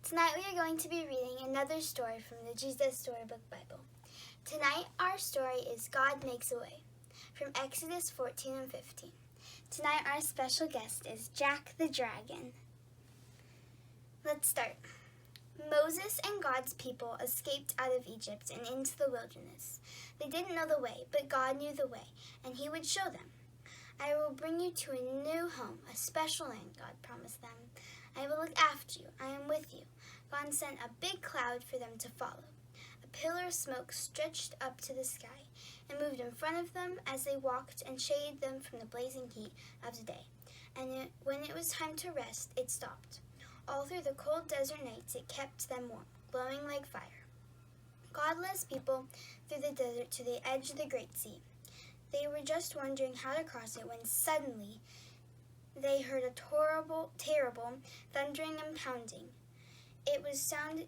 Tonight we are going to be reading another story from the Jesus Storybook Bible. Tonight our story is God Makes a Way, from Exodus 14 and 15. Tonight our special guest is Jack the Dragon. Let's start. Moses and God's people escaped out of Egypt and into the wilderness. They didn't know the way, but God knew the way, and He would show them. I will bring you to a new home, a special land, God promised them. I will look after you. I am with you. God sent a big cloud for them to follow. A pillar of smoke stretched up to the sky and moved in front of them as they walked and shaded them from the blazing heat of the day. And when it was time to rest, it stopped. All through the cold desert nights, it kept them warm, glowing like fire. God led His people through the desert to the edge of the great sea. They were just wondering how to cross it when suddenly they heard a terrible thundering and pounding. It sounded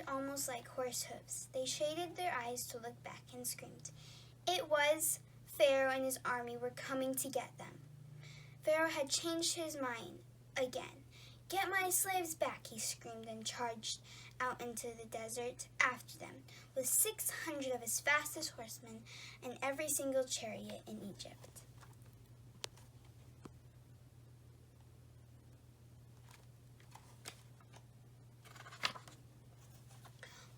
almost like horse hooves. They shaded their eyes to look back and screamed. It was Pharaoh and his army were coming to get them. Pharaoh had changed his mind again. "Get my slaves back," he screamed and charged out into the desert after them with 600 of his fastest horsemen and every single chariot in Egypt.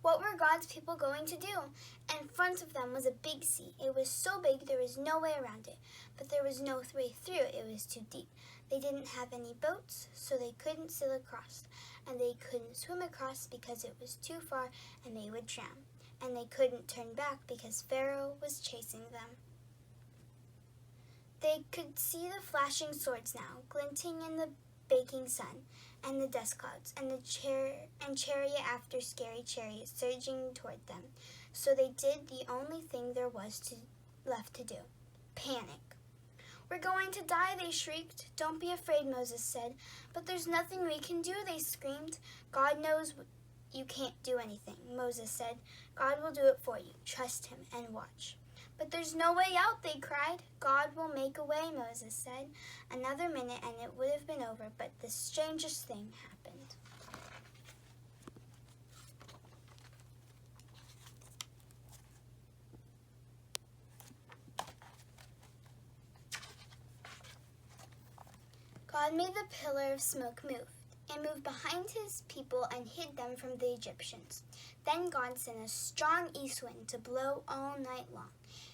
What were God's people going to do? In front of them was a big sea. It was so big there was no way around it, but there was no way through it. It was too deep. They didn't have any boats, so they couldn't sail across, and they couldn't swim across because it was too far and they would drown, and they couldn't turn back because Pharaoh was chasing them. They could see the flashing swords now, glinting in the baking sun, and the dust clouds, and chariot after scary chariot surging toward them. So they did the only thing there was left to do: panic. "We're going to die," they shrieked. "Don't be afraid," Moses said. "But there's nothing we can do," they screamed. "God knows you can't do anything," Moses said. "God will do it for you. Trust Him and watch." "But there's no way out," they cried. "God will make a way," Moses said. Another minute and it would have been over, but the strangest thing happened. God made the pillar of smoke move. It moved behind His people and hid them from the Egyptians. Then God sent a strong east wind to blow all night long.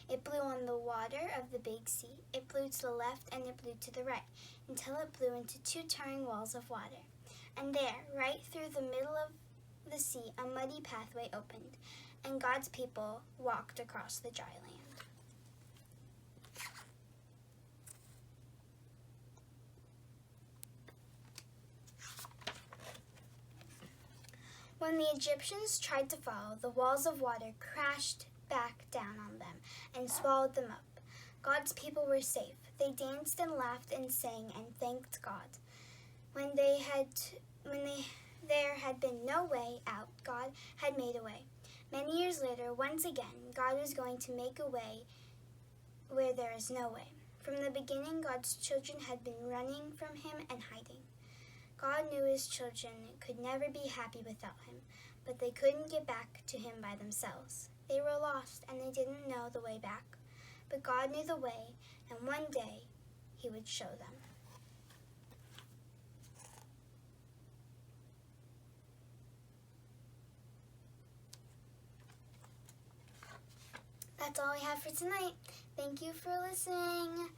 It blew on the water of the big sea. It blew to the left and it blew to the right, until it blew into two towering walls of water. And there, right through the middle of the sea, a muddy pathway opened, and God's people walked across the dry land. When the Egyptians tried to follow, the walls of water crashed back down on them and swallowed them up. God's people were safe. They danced and laughed and sang and thanked God. When there had been no way out, God had made a way. Many years later, once again, God was going to make a way where there is no way. From the beginning, God's children had been running from Him and hiding. God knew His children could never be happy without Him, but they couldn't get back to Him by themselves. They were lost and they didn't know the way back, but God knew the way, and one day He would show them. That's all I have for tonight. Thank you for listening.